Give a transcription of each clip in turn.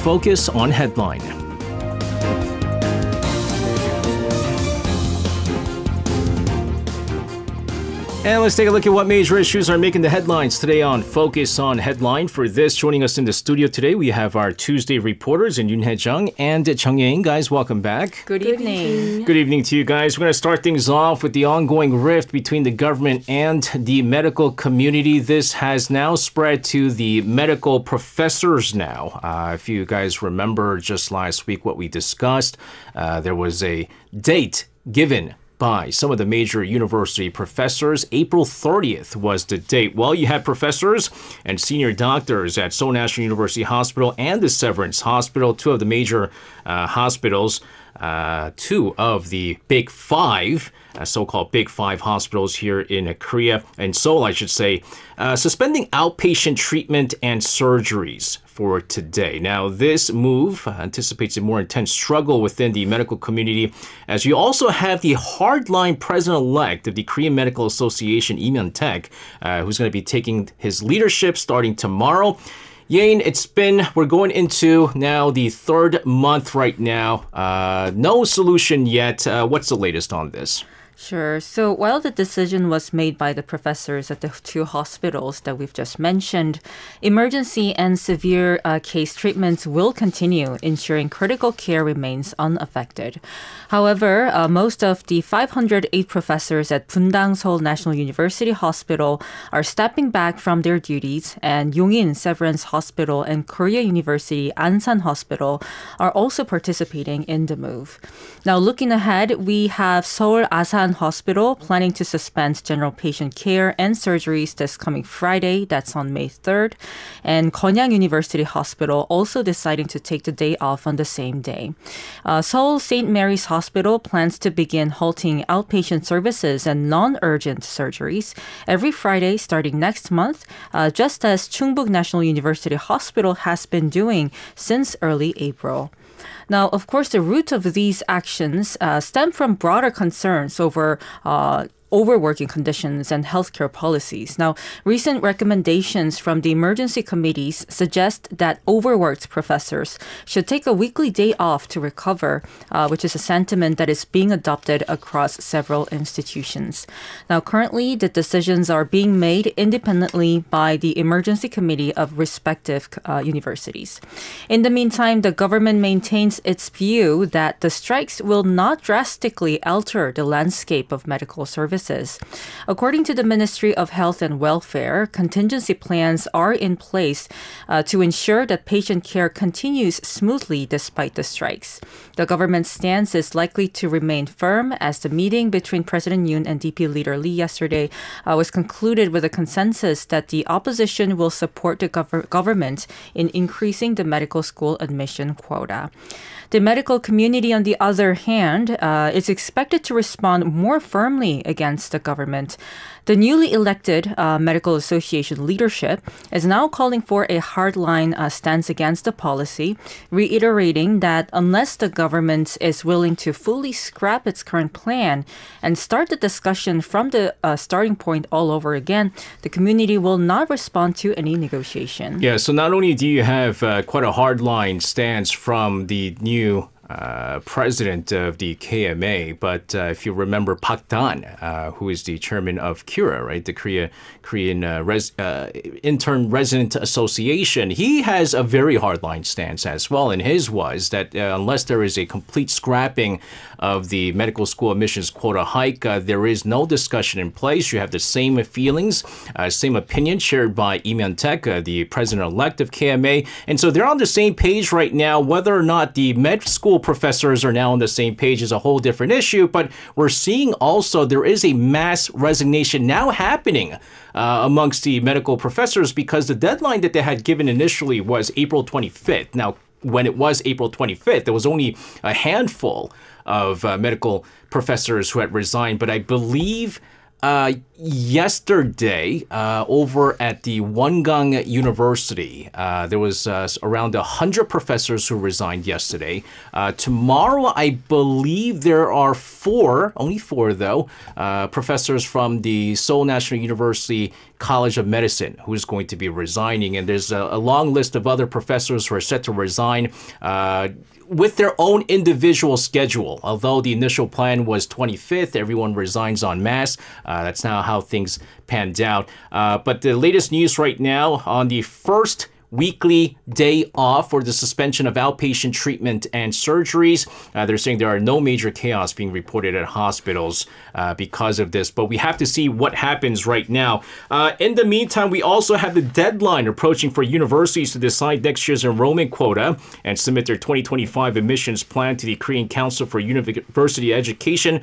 Focus on Headline. And let's take a look at what major issues are making the headlines today on Focus on Headline. For this, joining us in the studio today, we have our Tuesday reporters in Yoon Jung and Chung Yang. Guys, welcome back. Good evening. Good evening to you guys. We're going to start things off with the ongoing rift between the government and the medical community. This has now spread to the medical professors now. If you guys remember just last week what we discussed, there was a date given by some of the major university professors. April 30th was the date. Well, you had professors and senior doctors at Seoul National University Hospital and the Severance Hospital, two of the major hospitals, two of the big five, so-called big five hospitals here in Korea, and Seoul, I should say, suspending outpatient treatment and surgeries for today. Now, this move anticipates a more intense struggle within the medical community, as you also have the hardline president-elect of the Korean Medical Association, Lee Myung-taek, who's going to be taking his leadership starting tomorrow. Yeon, we're going into now the third month right now. No solution yet. What's the latest on this? Sure. So while the decision was made by the professors at the two hospitals that we've just mentioned, emergency and severe case treatments will continue, ensuring critical care remains unaffected. However, most of the 508 professors at Bundang Seoul National University Hospital are stepping back from their duties, and Yongin Severance Hospital and Korea University Ansan Hospital are also participating in the move. Now, looking ahead, we have Seoul Asan Hospital planning to suspend general patient care and surgeries this coming Friday. That's on May 3rd. And Gyeongyang University Hospital also deciding to take the day off on the same day. Seoul St. Mary's Hospital plans to begin halting outpatient services and non-urgent surgeries every Friday starting next month, just as Chungbuk National University Hospital has been doing since early April. Now, of course, the root of these actions stem from broader concerns over overworking conditions and healthcare policies. Now, recent recommendations from the emergency committees suggest that overworked professors should take a weekly day off to recover, which is a sentiment that is being adopted across several institutions. Now, currently, the decisions are being made independently by the emergency committee of respective universities. In the meantime, the government maintains its view that the strikes will not drastically alter the landscape of medical services. According to the Ministry of Health and Welfare, contingency plans are in place to ensure that patient care continues smoothly despite the strikes. The government's stance is likely to remain firm as the meeting between President Yoon and DP leader Lee yesterday was concluded with a consensus that the opposition will support the government in increasing the medical school admission quota. The medical community, on the other hand, is expected to respond more firmly against the government. The newly elected Medical Association leadership is now calling for a hardline stance against the policy, reiterating that unless the government is willing to fully scrap its current plan and start the discussion from the starting point all over again, the community will not respond to any negotiation. Yeah, so not only do you have quite a hardline stance from the new president of the KMA, but if you remember Park Dan, who is the chairman of KURA, right, the Korean Intern Resident Association, he has a very hardline stance as well, and his was that unless there is a complete scrapping of the medical school admissions quota hike, there is no discussion in place. You have the same feelings, same opinion shared by Lee Myung-taek, the president-elect of KMA, and so they're on the same page right now. Whether or not the med school professors are now on the same page is a whole different issue, but we're seeing also there is a mass resignation now happening amongst the medical professors because the deadline that they had given initially was April 25th. Now, when it was April 25th, there was only a handful of medical professors who had resigned, but I believe Yesterday, over at the Wongang University, there was around 100 professors who resigned yesterday. Tomorrow, I believe there are only four though, professors from the Seoul National University College of Medicine who's going to be resigning. And there's a long list of other professors who are set to resign with their own individual schedule. Although the initial plan was 25th, everyone resigns en masse. That's now how things panned out. But the latest news right now on the first weekly day off for the suspension of outpatient treatment and surgeries. They're saying there are no major chaos being reported at hospitals because of this, but we have to see what happens right now. In the meantime, we also have the deadline approaching for universities to decide next year's enrollment quota and submit their 2025 admissions plan to the Korean Council for University Education.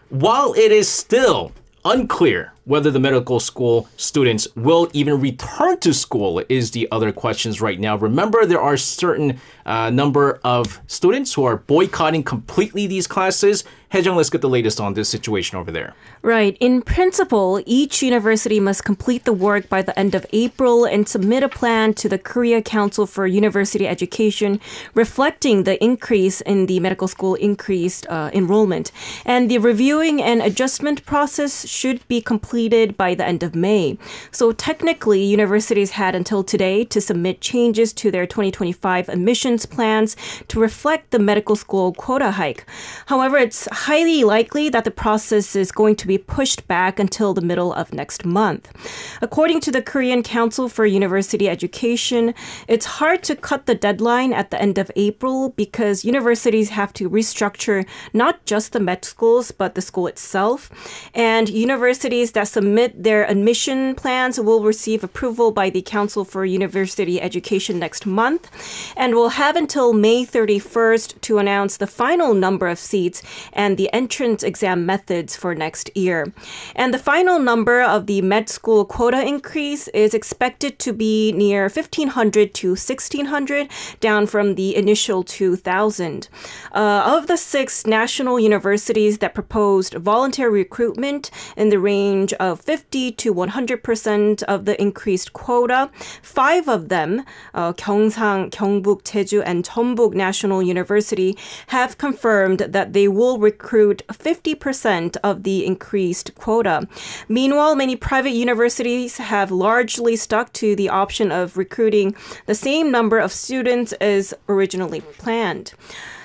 While it is still unclear whether the medical school students will even return to school is the other questions right now. Remember, there are certain number of students who are boycotting completely these classes. Haejung, let's get the latest on this situation over there. Right. In principle, each university must complete the work by the end of April and submit a plan to the Korea Council for University Education reflecting the increase in the medical school increased enrollment. And the reviewing and adjustment process should be completed by the end of May. So technically, universities had until today to submit changes to their 2025 admissions plans to reflect the medical school quota hike. However, it's highly likely that the process is going to be pushed back until the middle of next month. According to the Korean Council for University Education, it's hard to cut the deadline at the end of April because universities have to restructure not just the med schools, but the school itself. And universities that submit their admission plans will receive approval by the Council for University Education next month and will have until May 31st to announce the final number of seats and the entrance exam methods for next year. And the final number of the med school quota increase is expected to be near 1,500 to 1,600, down from the initial 2,000. Of the 6 national universities that proposed voluntary recruitment in the range of 50 to 100% of the increased quota, 5 of them, Gyeongsang, Gyeongbuk, Jeju, and Jeonbuk National University, have confirmed that they will recruit 50% of the increased quota. Meanwhile, many private universities have largely stuck to the option of recruiting the same number of students as originally planned.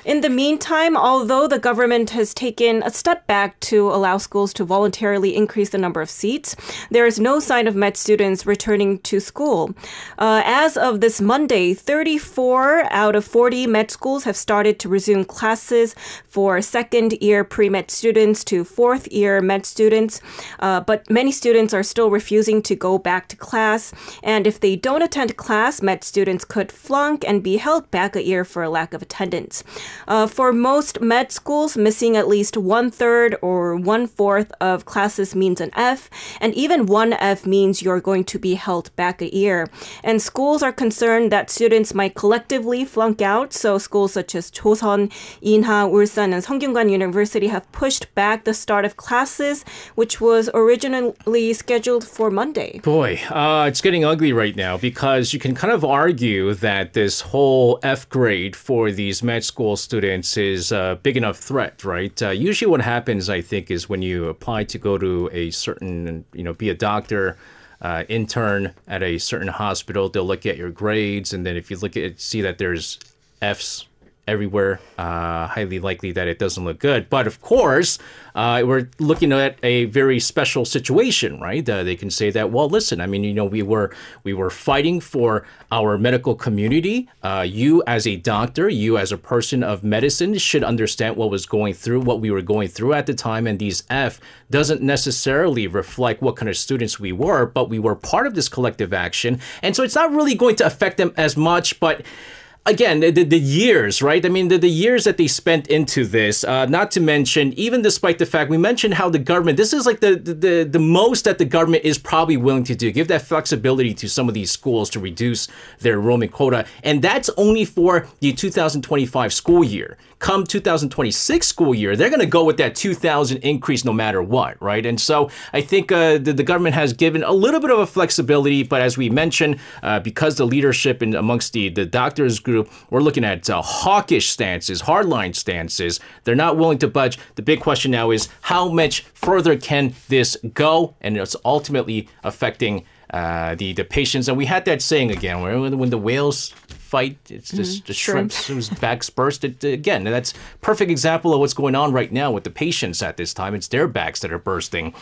In the meantime, although the government has taken a step back to allow schools to voluntarily increase the number of seats, there is no sign of med students returning to school. As of this Monday, 34 out of 40 med schools have started to resume classes for second-year pre-med students to fourth-year med students, but many students are still refusing to go back to class. And if they don't attend class, med students could flunk and be held back a year for a lack of attendance. For most med schools, missing at least 1/3 or 1/4 of classes means an F, and even one F means you're going to be held back a year. And schools are concerned that students might collectively flunk out, so schools such as Chosun, Inha, Ulsan, and Seonggyungan University have pushed back the start of classes, which was originally scheduled for Monday. Boy, it's getting ugly right now because you can kind of argue that this whole F grade for these med school students is a big enough threat, right? Usually what happens, I think, is when you apply to go to a certain, be a doctor, intern at a certain hospital, they'll look at your grades. And then if you see that there's Fs everywhere, highly likely that it doesn't look good. But of course, we're looking at a very special situation, right? They can say that, well, listen, I mean, we were fighting for our medical community. You as a doctor, you as a person of medicine should understand what we were going through at the time. And these F doesn't necessarily reflect what kind of students we were, but we were part of this collective action. And so it's not really going to affect them as much, but again, the years, right? I mean, the years that they spent into this, not to mention, even despite the fact we mentioned how the government, this is like the most that the government is probably willing to do, give that flexibility to some of these schools to reduce their enrollment quota. And that's only for the 2025 school year. come 2026 school year, they're going to go with that 2,000 increase no matter what, right? And so I think the government has given a little bit of a flexibility, but as we mentioned, because the leadership and amongst the doctors group, we're looking at hawkish stances, hardline stances. They're not willing to budge. The big question now is how much further can this go? And it's ultimately affecting the patients. And we had that saying again, when the whales fight, it's just the shrimps whose backs burst. Again, that's perfect example of what's going on right now with the patients at this time. It's their backs that are bursting.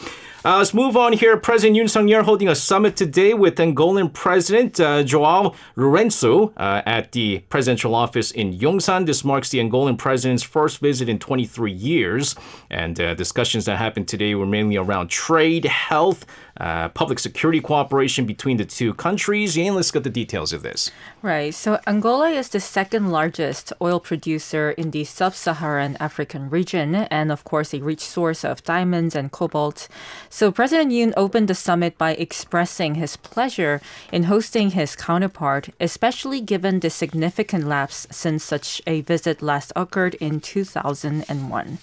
Let's move on here. President Yoon Suk-yeol holding a summit today with Angolan President João Lourenço at the presidential office in Yongsan. This marks the Angolan president's first visit in 23 years. And discussions that happened today were mainly around trade, health, public security cooperation between the two countries. And let's get the details of this. Right. So Angola is the second largest oil producer in the sub-Saharan African region and, of course, a rich source of diamonds and cobalt. So President Yoon opened the summit by expressing his pleasure in hosting his counterpart, especially given the significant lapse since such a visit last occurred in 2001.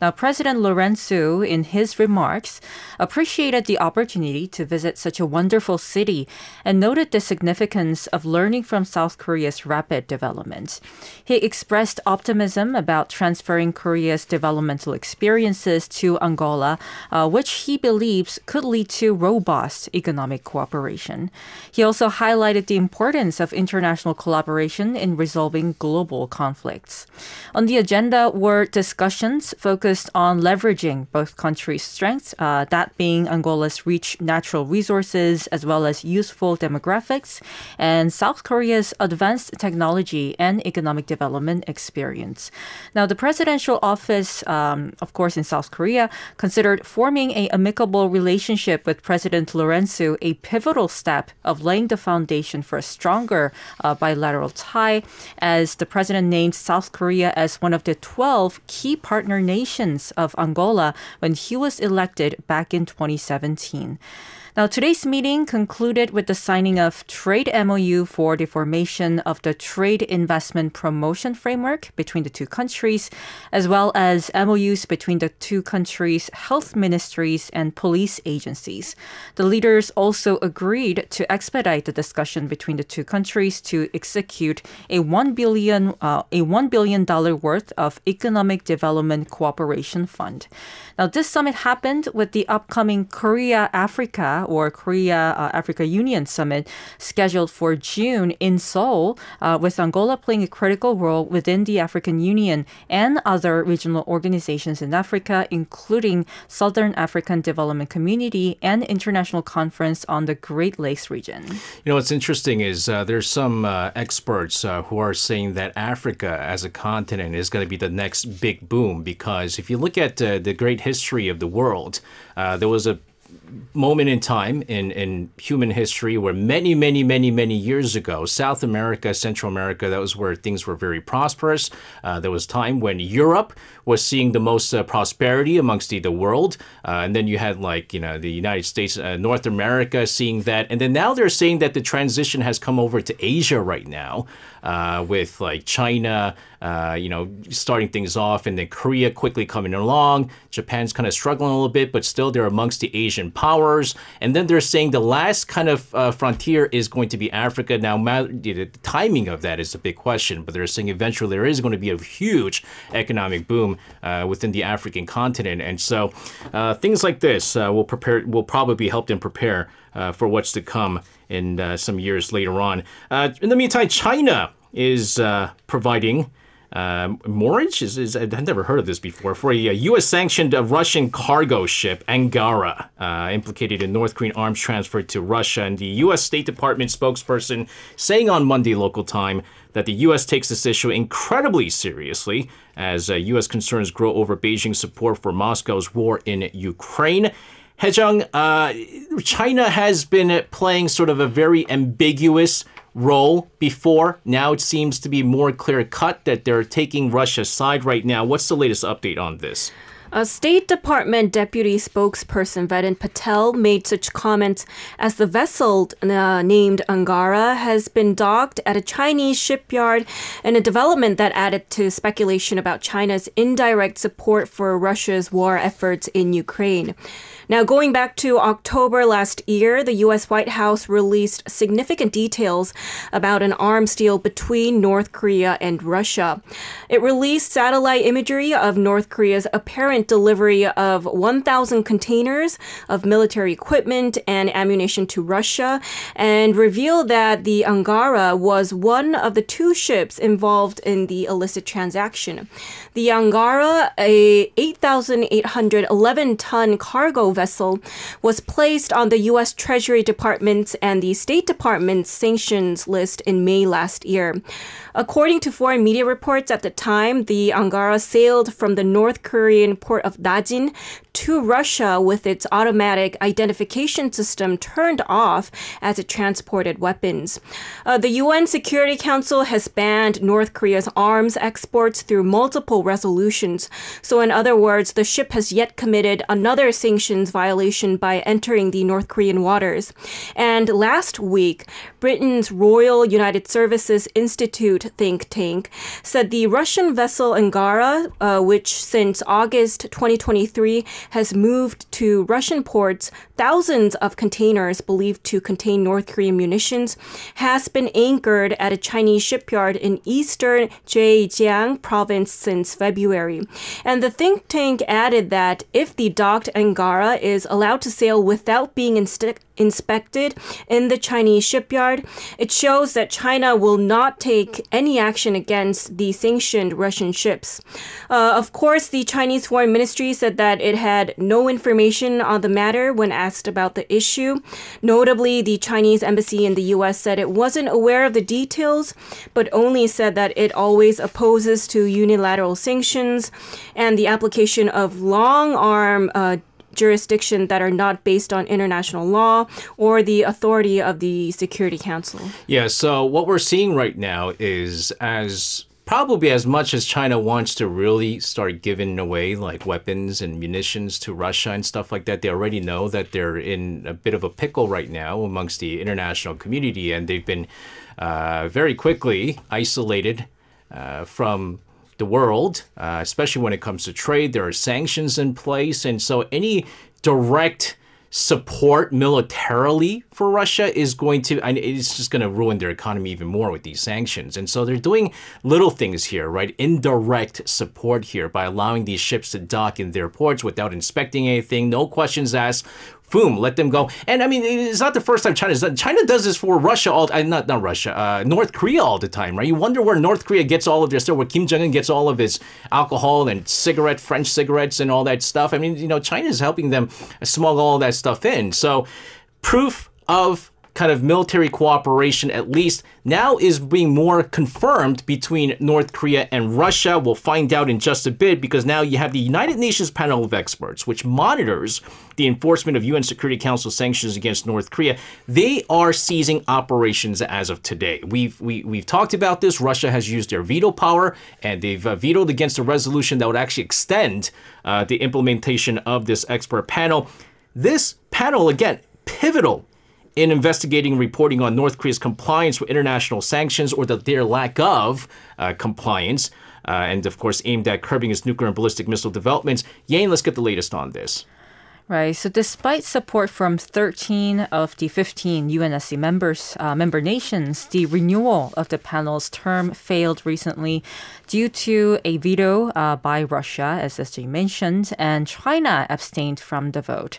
Now, President Lourenço, in his remarks, appreciated the opportunity to visit such a wonderful city and noted the significance of learning from South Korea's rapid development. He expressed optimism about transferring Korea's developmental experiences to Angola, which he believes could lead to robust economic cooperation. He also highlighted the importance of international collaboration in resolving global conflicts. On the agenda were discussions focused on leveraging both countries' strengths, that being Angola's rich natural resources as well as youthful demographics, and South Korea's advanced technology and economic development experience. Now, the presidential office, of course, in South Korea, considered forming an amicable relationship with President Lourenço a pivotal step of laying the foundation for a stronger bilateral tie, as the president named South Korea as one of the 12 key partner nations of Angola when he was elected back in 2017. Now, today's meeting concluded with the signing of trade MOU for the formation of the Trade Investment Promotion Framework between the two countries, as well as MOUs between the two countries' health ministries and police agencies. The leaders also agreed to expedite the discussion between the two countries to execute a $1 billion worth of Economic Development Cooperation Fund. Now, this summit happened with the upcoming Korea-Africa or Korea-Africa Union Summit scheduled for June in Seoul, with Angola playing a critical role within the African Union and other regional organizations in Africa, including Southern African Development Community and International Conference on the Great Lakes region. You know, what's interesting is there's some experts who are saying that Africa as a continent is going to be the next big boom, because if you look at the great history of the world, there was a moment in time in human history where many years ago, South America, Central America, that was where things were very prosperous. There was time when Europe was seeing the most prosperity amongst the world. And then you had the United States, North America seeing that. And then now they're saying that the transition has come over to Asia right now, with China, starting things off, and then Korea quickly coming along. Japan's kind of struggling a little bit, but still they're amongst the Asian powers. And then they're saying the last kind of frontier is going to be Africa. Now, the timing of that is a big question, but they're saying eventually there is going to be a huge economic boom within the African continent. And so things like this will probably help them prepare for what's to come in some years later on. In the meantime, China is providing mortgage. I've never heard of this before. For a U.S.-sanctioned Russian cargo ship, Angara, implicated in North Korean arms transfer to Russia. And the U.S. State Department spokesperson saying on Monday local time that the U.S. takes this issue incredibly seriously as U.S. concerns grow over Beijing's support for Moscow's war in Ukraine. Haejung, China has been playing sort of a very ambiguous role before. Now it seems to be more clear-cut that they're taking Russia's side right now. What's the latest update on this? A State Department deputy spokesperson Vedant Patel made such comments as the vessel named Angara has been docked at a Chinese shipyard, in a development that added to speculation about China's indirect support for Russia's war efforts in Ukraine. Now, going back to October last year, the U.S. White House released significant details about an arms deal between North Korea and Russia. It released satellite imagery of North Korea's apparent delivery of 1,000 containers of military equipment and ammunition to Russia, and revealed that the Angara was one of the two ships involved in the illicit transaction. The Angara, a 8,811-ton cargo vessel, was placed on the U.S. Treasury Department's and the State Department's sanctions list in May last year. According to foreign media reports at the time, the Angara sailed from the North Korean port of Dajin to Russia with its automatic identification system turned off as it transported weapons. The UN Security Council has banned North Korea's arms exports through multiple resolutions. So in other words, the ship has yet committed another sanctions violation by entering the North Korean waters. And last week, Britain's Royal United Services Institute think tank said the Russian vessel Angara, which since August 2023 has moved to Russian ports thousands of containers believed to contain North Korean munitions, has been anchored at a Chinese shipyard in eastern Zhejiang province since February. And the think tank added that if the docked Angara is allowed to sail without being inspected in the Chinese shipyard, it shows that China will not take any action against the sanctioned Russian ships. Of course, the Chinese Foreign Ministry said that it had no information on the matter when asked about the issue. Notably, the Chinese embassy in the U.S. said it wasn't aware of the details, but only said that it always opposes to unilateral sanctions and the application of long-arm jurisdiction that are not based on international law or the authority of the Security Council. Yeah, so what we're seeing right now is probably as much as China wants to really start giving away like weapons and munitions to Russia and stuff like that, they already know that they're in a bit of a pickle right now amongst the international community, and they've been very quickly isolated from the world, especially when it comes to trade. There are sanctions in place, and so any direct support militarily for Russia is it's just going to ruin their economy even more with these sanctions. And so they're doing little things here, right? Indirect support here by allowing these ships to dock in their ports without inspecting anything, no questions asked. Boom, let them go. And I mean, it's not the first time China does this for Russia North Korea all the time, right? You wonder where North Korea gets all of their stuff, where Kim Jong-un gets all of his alcohol and French cigarettes and all that stuff. I mean, China is helping them smuggle all that stuff in. So proof of kind of military cooperation, at least now, is being more confirmed between North Korea and Russia. We'll find out in just a bit, because now you have the United Nations panel of experts, which monitors the enforcement of UN Security Council sanctions against North Korea. They are ceasing operations as of today. We've talked about this. Russia has used their veto power, and they've vetoed against a resolution that would actually extend the implementation of this expert panel. This panel, again, pivotal in investigating and reporting on North Korea's compliance with international sanctions, or their lack of compliance, and of course aimed at curbing its nuclear and ballistic missile developments. Yeol, let's get the latest on this. Right. So despite support from 13 of the 15 UNSC member nations, the renewal of the panel's term failed recently due to a veto by Russia, as you mentioned, and China abstained from the vote.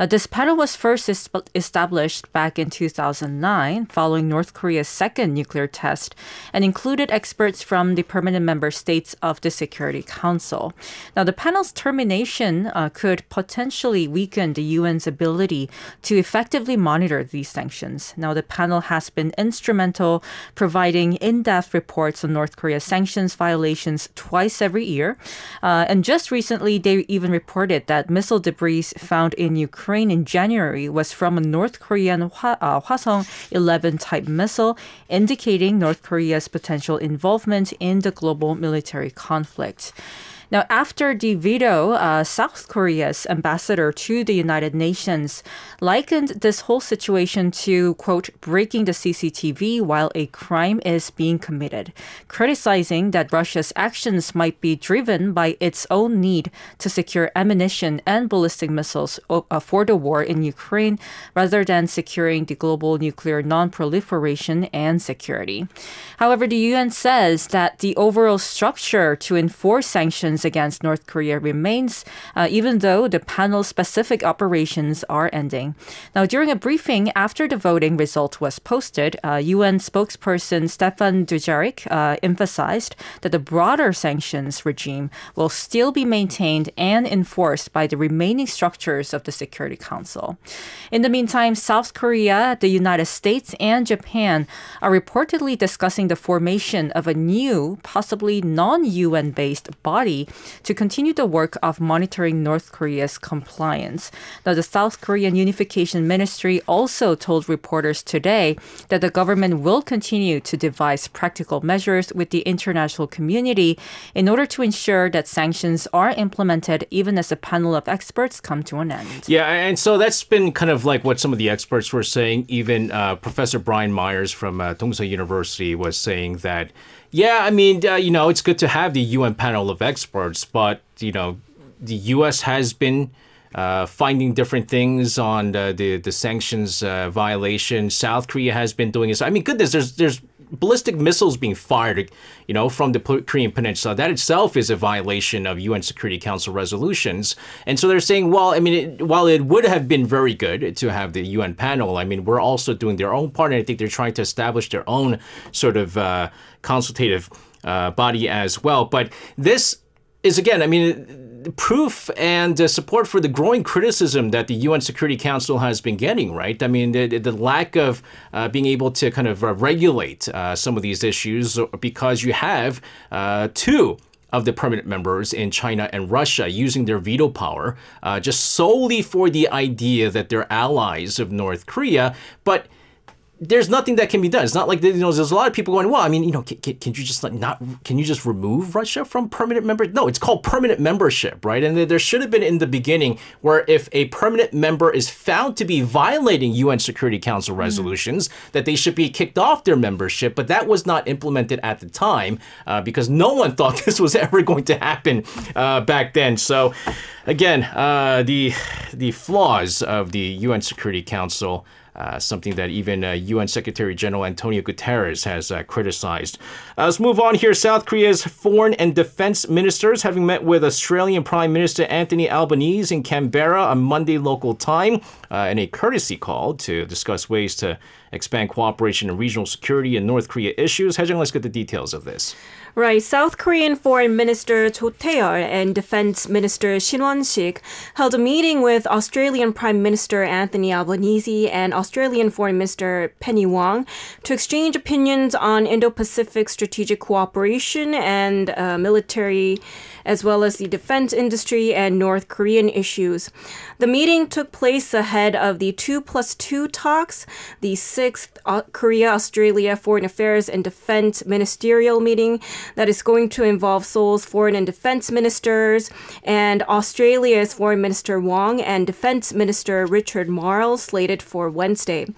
This panel was first established back in 2009 following North Korea's second nuclear test, and included experts from the permanent member states of the Security Council. Now, the panel's termination could potentially weaken the UN's ability to effectively monitor these sanctions. Now, the panel has been instrumental providing in-depth reports on North Korea's sanctions violations twice every year. And just recently, they even reported that missile debris found in Ukraine in January was from a North Korean Hwasong-11 type missile, indicating North Korea's potential involvement in the global military conflict. Now, after the veto, South Korea's ambassador to the United Nations likened this whole situation to, quote, breaking the CCTV while a crime is being committed, criticizing that Russia's actions might be driven by its own need to secure ammunition and ballistic missiles for the war in Ukraine rather than securing the global nuclear non-proliferation and security. However, the UN says that the overall structure to enforce sanctions against North Korea remains, even though the panel's specific operations are ending. Now, during a briefing after the voting result was posted, UN spokesperson Stefan Dujarric emphasized that the broader sanctions regime will still be maintained and enforced by the remaining structures of the Security Council. In the meantime, South Korea, the United States, and Japan are reportedly discussing the formation of a new, possibly non-UN-based body to continue the work of monitoring North Korea's compliance. Now, the South Korean Unification Ministry also told reporters today that the government will continue to devise practical measures with the international community in order to ensure that sanctions are implemented even as a panel of experts come to an end. Yeah, and so that's been kind of like what some of the experts were saying. Even Professor Brian Myers from Dongsa University was saying that, yeah, I mean, it's good to have the UN panel of experts, but, the U.S. has been finding different things on the sanctions violation. South Korea has been doing this. I mean, goodness, there's ballistic missiles being fired, from the Korean Peninsula. That itself is a violation of UN Security Council resolutions. And so they're saying, well, I mean, while it would have been very good to have the UN panel, I mean, we're also doing their own part. And I think they're trying to establish their own sort of consultative body as well. But this is, again, I mean, proof and support for the growing criticism that the UN Security Council has been getting, right? I mean, the lack of being able to kind of regulate some of these issues because you have two of the permanent members in China and Russia using their veto power just solely for the idea that they're allies of North Korea. But there's nothing that can be done. It's not like, there's a lot of people going, well, I mean, can you just remove Russia from permanent member? No, it's called permanent membership, right? And there should have been in the beginning where if a permanent member is found to be violating UN Security Council resolutions, that they should be kicked off their membership. But that was not implemented at the time because no one thought this was ever going to happen back then. So again, the flaws of the UN Security Council, something that even UN Secretary General Antonio Guterres has criticized. Let's move on here. South Korea's foreign and defense ministers having met with Australian Prime Minister Anthony Albanese in Canberra on Monday local time in a courtesy call to discuss ways to expand cooperation in regional security and North Korea issues. Haejung, let's get the details of this. Right. South Korean Foreign Minister Cho Tae-yeol and Defense Minister Shin Won-sik held a meeting with Australian Prime Minister Anthony Albanese and Australian Foreign Minister Penny Wong to exchange opinions on Indo-Pacific strategic cooperation and military, as well as the defense industry and North Korean issues. The meeting took place ahead of the 2+2 talks, the 6th Korea-Australia Foreign Affairs and Defense Ministerial meeting that is going to involve Seoul's foreign and defense ministers and Australia's Foreign Minister Wong and Defense Minister Richard Marles slated for Wednesday.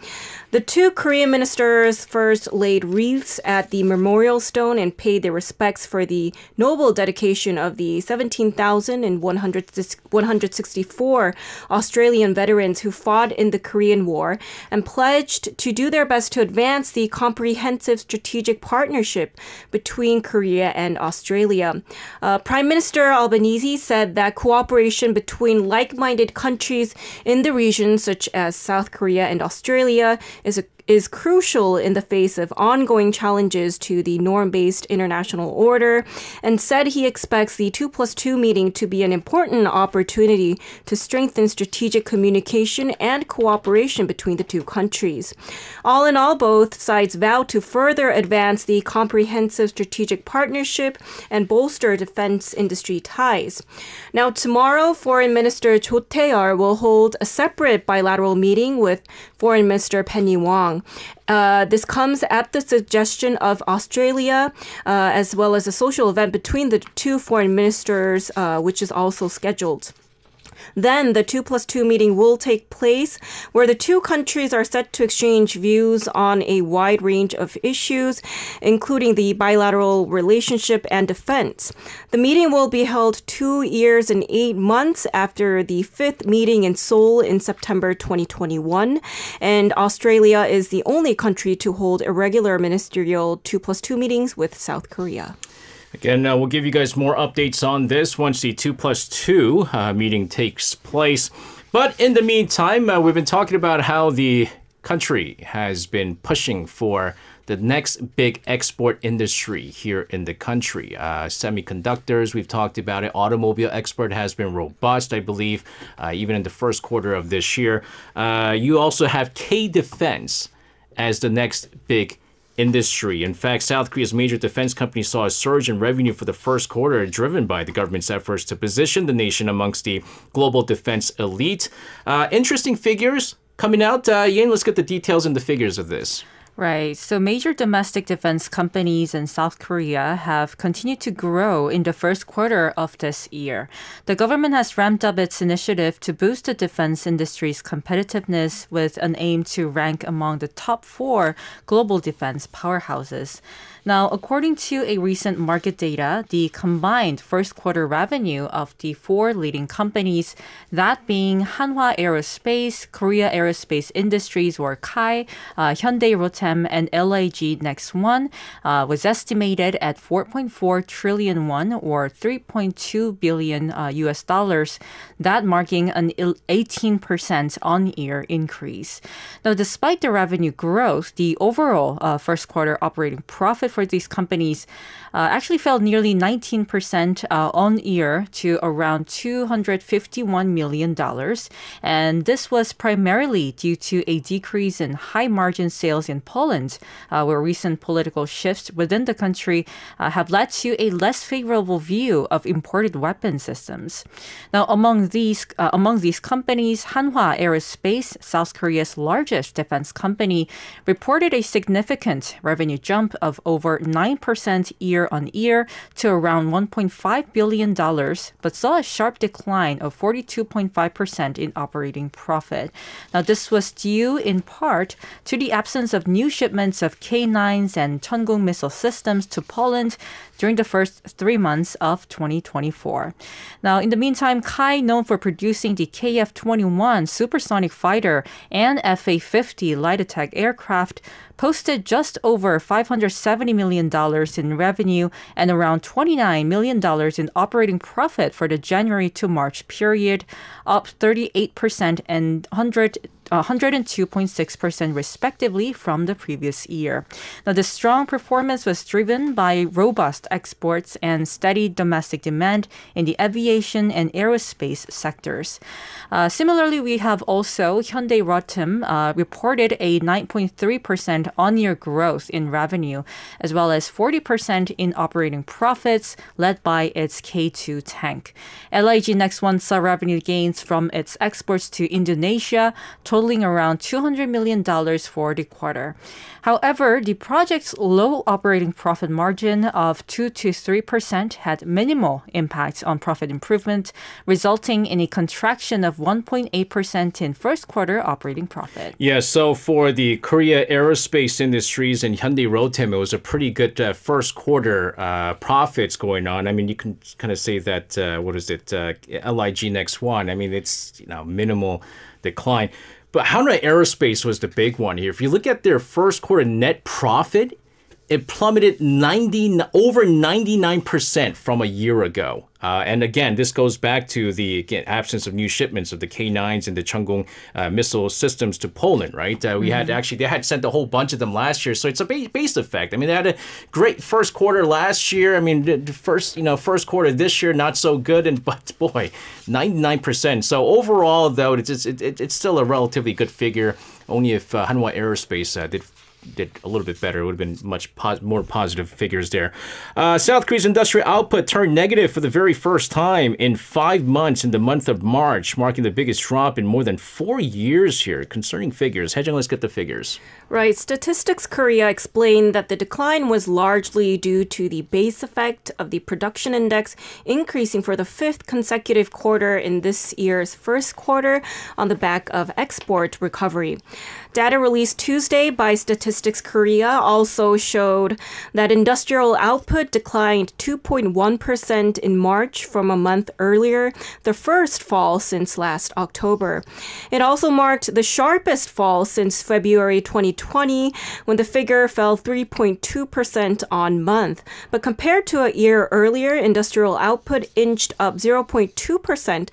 The two Korean ministers first laid wreaths at the memorial stone and paid their respects for the noble dedication of the 17,164 Australian veterans who fought in the Korean War and pledged to do their best to advance the comprehensive strategic partnership between Korea and Australia. Prime Minister Albanese said that cooperation between like-minded countries in the region, such as South Korea and Australia, is crucial in the face of ongoing challenges to the norm-based international order, and said he expects the 2+2 meeting to be an important opportunity to strengthen strategic communication and cooperation between the two countries. All in all, both sides vow to further advance the comprehensive strategic partnership and bolster defense industry ties. Now, tomorrow, Foreign Minister Cho Tae-yeol will hold a separate bilateral meeting with Foreign Minister Penny Wong. Arirang. This comes at the suggestion of Australia, as well as a social event between the two foreign ministers, which is also scheduled. Then the 2+2 meeting will take place, where the two countries are set to exchange views on a wide range of issues, including the bilateral relationship and defense. The meeting will be held 2 years and 8 months after the fifth meeting in Seoul in September 2021. And Australia is the only country to hold irregular ministerial 2+2 meetings with South Korea. Again, we'll give you guys more updates on this once the 2+2 meeting takes place. But in the meantime, we've been talking about how the country has been pushing for the next big export industry here in the country. Semiconductors, we've talked about it. Automobile export has been robust, I believe, even in the first quarter of this year. You also have K-Defense as the next big industry. In fact, South Korea's major defense company saw a surge in revenue for the first quarter, driven by the government's efforts to position the nation amongst the global defense elite. Interesting figures coming out. Yeol, let's get the details and the figures of this. Right. So major domestic defense companies in South Korea have continued to grow in the first quarter of this year. The government has ramped up its initiative to boost the defense industry's competitiveness with an aim to rank among the top 4 global defense powerhouses. Now, according to a recent market data, the combined first quarter revenue of the 4 leading companies, that being Hanwha Aerospace, Korea Aerospace Industries or KAI, Hyundai Rotem, and LIG Next One, was estimated at 4.4 trillion won or $3.2 billion US dollars, that marking an 18% on-year increase. Now, despite the revenue growth, the overall first quarter operating profit for these companies actually fell nearly 19% on year to around $251 million. And this was primarily due to a decrease in high margin sales in Poland, where recent political shifts within the country have led to a less favorable view of imported weapon systems. Now, among these companies, Hanwha Aerospace, South Korea's largest defense company, reported a significant revenue jump of over 9% year-on-year to around $1.5 billion, but saw a sharp decline of 42.5% in operating profit. Now, this was due in part to the absence of new shipments of K9s and Cheongung missile systems to Poland during the first 3 months of 2024. Now, in the meantime, KAI, known for producing the KF-21 supersonic fighter and FA-50 light attack aircraft, posted just over $570 million in revenue and around $29 million in operating profit for the January to March period, up 38% and 102.6% respectively from the previous year. Now, the strong performance was driven by robust exports and steady domestic demand in the aviation and aerospace sectors. Similarly, we have also Hyundai Rotem reported a 9.3% on-year growth in revenue, as well as 40% in operating profits, led by its K2 tank. LIG Next One saw revenue gains from its exports to Indonesia, totaling around $200 million for the quarter. However, the project's low operating profit margin of 2 to 3% had minimal impact on profit improvement, resulting in a contraction of 1.8% in first quarter operating profit. Yeah, so for the Korea Aerospace Industries and Hyundai Rotem, it was a pretty good first quarter profits going on. I mean, you can kind of say that, LIG Next One. I mean, it's minimal decline. But Hanwha Aerospace was the big one here. If you look at their first quarter net profit, it plummeted over 99% from a year ago. And again, this goes back to the absence of new shipments of the K9s and the Cheongung missile systems to Poland, right? They had sent a whole bunch of them last year, so it's a base effect. I mean, they had a great first quarter last year. I mean, the first quarter this year not so good, but boy, 99%. So overall, though, it's still a relatively good figure. Only if Hanwha Aerospace did did a little bit better. It would have been much more positive figures there. South Korea's industrial output turned negative for the very first time in 5 months in the month of March, marking the biggest drop in more than 4 years here. Concerning figures. Haejung, let's get the figures. Right. Statistics Korea explained that the decline was largely due to the base effect of the production index increasing for the 5th consecutive quarter in this year's first quarter on the back of export recovery. Data released Tuesday by Statistics Korea also showed that industrial output declined 2.1% in March from a month earlier, the first fall since last October. It also marked the sharpest fall since February 2020, when the figure fell 3.2% on month. But compared to a year earlier, industrial output inched up 0.2%,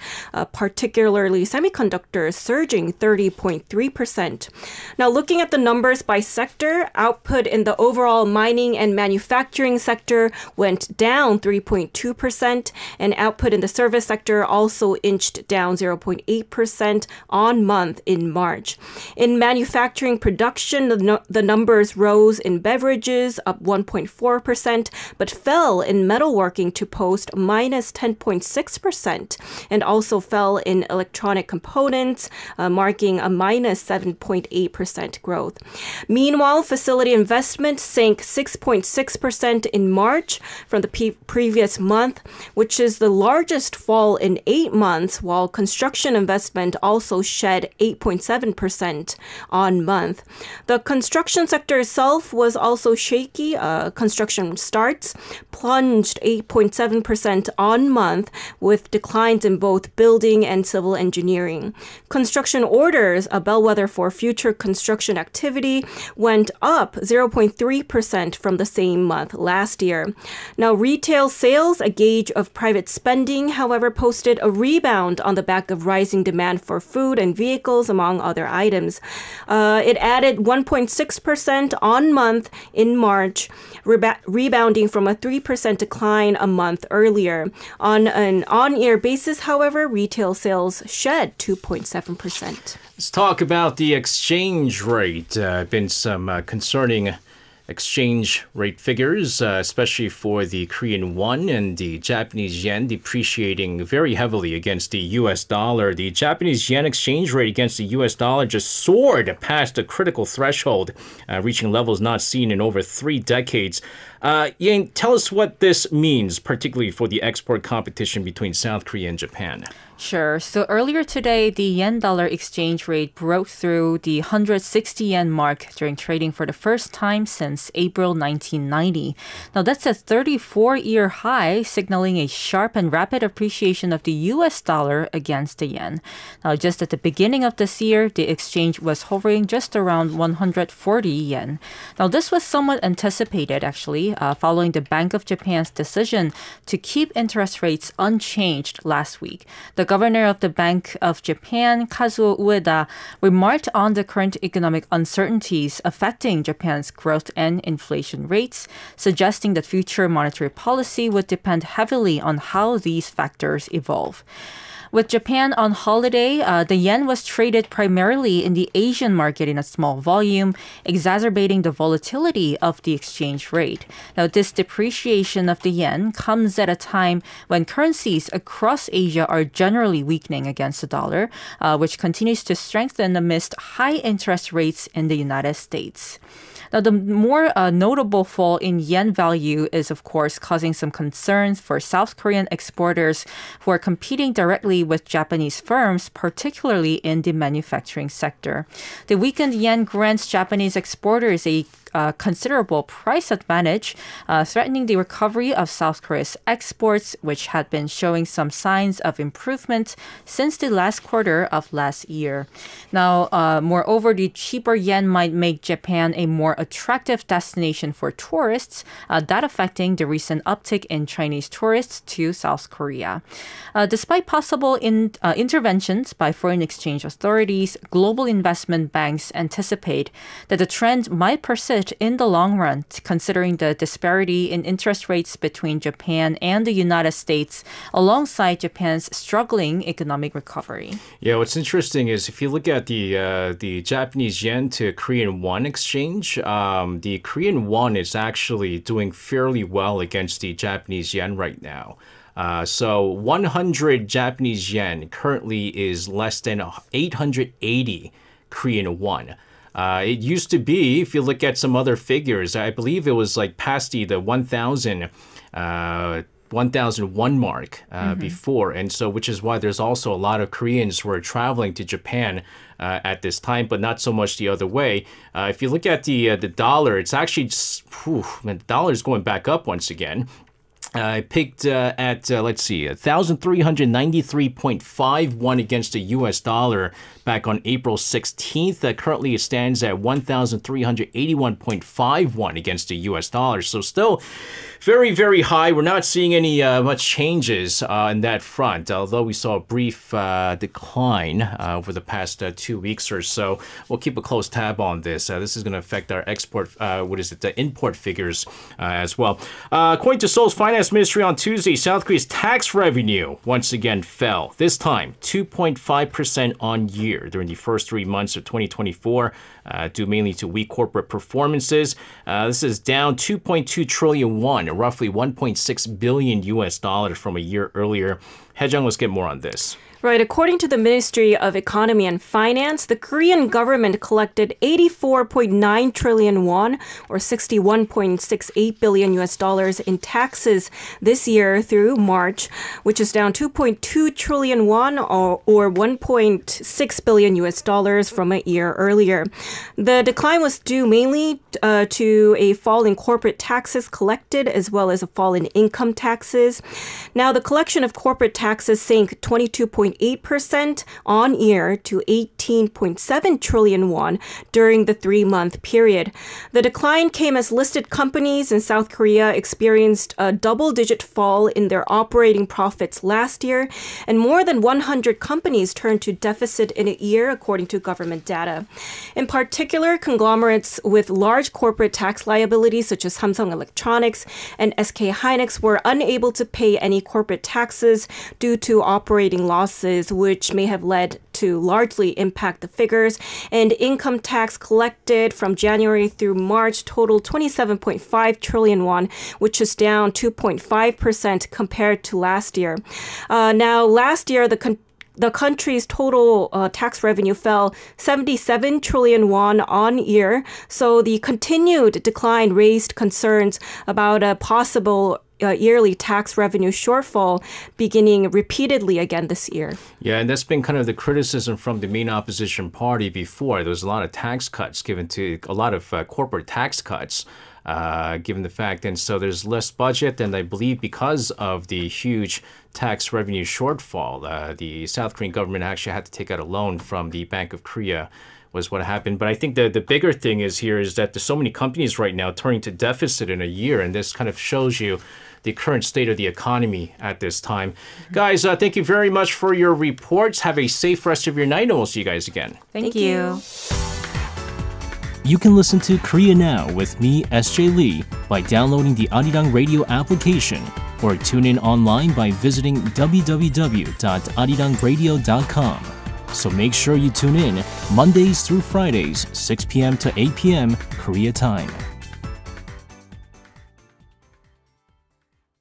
particularly semiconductors surging 30.3%. Now, looking at the numbers by sector, output in the overall mining and manufacturing sector went down 3.2%, and output in the service sector also inched down 0.8% on month in March. In manufacturing production, the numbers rose in beverages, up 1.4%, but fell in metalworking to post minus 10.6%, and also fell in electronic components, marking a minus 7.8% growth. Meanwhile, facility investment sank 6.6% in March from the previous month, which is the largest fall in 8 months, while construction investment also shed 8.7% on month. The construction sector itself was also shaky. Construction starts plunged 8.7% on month, with declines in both building and civil engineering. Construction orders, a bellwether for future construction activity, went up 0.3% from the same month last year. Now, retail sales, a gauge of private spending, however, posted a rebound on the back of rising demand for food and vehicles, among other items. It added 1.6% on month in March, rebounding from a 3% decline a month earlier. On an on-year basis, however, retail sales shed 2.7%. Let's talk about the exchange rate. Been some concerning exchange rate figures, especially for the Korean won and the Japanese yen depreciating very heavily against the U.S. dollar. The Japanese yen exchange rate against the U.S. dollar just soared past the critical threshold, reaching levels not seen in over 3 decades. Yeon, tell us what this means, particularly for the export competition between South Korea and Japan. Sure. So earlier today, the yen-dollar exchange rate broke through the 160 yen mark during trading for the first time since April 1990. Now, that's a 34-year high, signaling a sharp and rapid appreciation of the U.S. dollar against the yen. Now, just at the beginning of this year, the exchange was hovering just around 140 yen. Now, this was somewhat anticipated, actually, following the Bank of Japan's decision to keep interest rates unchanged last week. The governor of the Bank of Japan, Kazuo Ueda, remarked on the current economic uncertainties affecting Japan's growth and inflation rates, suggesting that future monetary policy would depend heavily on how these factors evolve. With Japan on holiday, the yen was traded primarily in the Asian market in a small volume, exacerbating the volatility of the exchange rate. Now, this depreciation of the yen comes at a time when currencies across Asia are generally weakening against the dollar, which continues to strengthen amidst high interest rates in the United States. Now, the more notable fall in yen value is, of course, causing some concerns for South Korean exporters who are competing directly with Japanese firms, particularly in the manufacturing sector. The weakened yen grants Japanese exporters a considerable price advantage, threatening the recovery of South Korea's exports, which had been showing some signs of improvement since the last quarter of last year. Now, moreover, the cheaper yen might make Japan a more attractive destination for tourists, that affecting the recent uptick in Chinese tourists to South Korea. Despite possible interventions by foreign exchange authorities, global investment banks anticipate that the trend might persist benefit in the long run, considering the disparity in interest rates between Japan and the United States, alongside Japan's struggling economic recovery. Yeah, what's interesting is if you look at the Japanese yen to Korean won exchange, the Korean won is actually doing fairly well against the Japanese yen right now. So 100 Japanese yen currently is less than 880 Korean won. It used to be, if you look at some other figures, I believe it was like past the 1,001 mark before. And so, which is why there's also a lot of Koreans who are traveling to Japan at this time, but not so much the other way. If you look at the dollar, it's actually, the dollar is going back up once again. I picked at, let's see, 1,393.51 against the U.S. dollar back on April 16th. Currently, it stands at 1,381.51 against the U.S. dollar. So still very, very high. We're not seeing any much changes in that front, although we saw a brief decline over the past 2 weeks or so. We'll keep a close tab on this. This is going to affect our the import figures as well. According to Seoul's finance ministry on Tuesday, South Korea's tax revenue once again fell, this time 2.5% on year during the first 3 months of 2024, due mainly to weak corporate performances. This is down 2.2 trillion won, roughly 1.6 billion US dollars from a year earlier. Haejung, let's get more on this. Right. According to the Ministry of Economy and Finance, the Korean government collected 84.9 trillion won, or 61.68 billion US dollars in taxes this year through March, which is down 2.2 trillion won, or 1.6 billion US dollars from a year earlier. The decline was due mainly to a fall in corporate taxes collected, as well as a fall in income taxes. Now, the collection of corporate taxes sank 22.8% on year to 18.7 trillion won during the 3-month period. The decline came as listed companies in South Korea experienced a double-digit fall in their operating profits last year, and more than 100 companies turned to deficit in a year, according to government data. In particular, conglomerates with large corporate tax liabilities such as Samsung Electronics and SK Hynix were unable to pay any corporate taxes due to operating losses, which may have led to largely impact the figures. And income tax collected from January through March totaled 27.5 trillion won, which is down 2.5% compared to last year. Now, last year, the country's total tax revenue fell 77 trillion won on year. So the continued decline raised concerns about a possible yearly tax revenue shortfall beginning repeatedly again this year. Yeah, and that's been kind of the criticism from the main opposition party before. There was a lot of tax cuts given to a lot of corporate tax cuts. Given the fact, and so there's less budget, and I believe because of the huge tax revenue shortfall, the South Korean government actually had to take out a loan from the Bank of Korea, was what happened. But I think the bigger thing is that there's so many companies right now turning to deficit in a year, and this kind of shows you the current state of the economy at this time. Guys, thank you very much for your reports. Have a safe rest of your night, and we'll see you guys again. Thank you. You can listen to Korea Now with me, SJ Lee, by downloading the Arirang radio application, or tune in online by visiting www.arirangradio.com. So make sure you tune in Mondays through Fridays, 6 p.m. to 8 p.m. Korea time.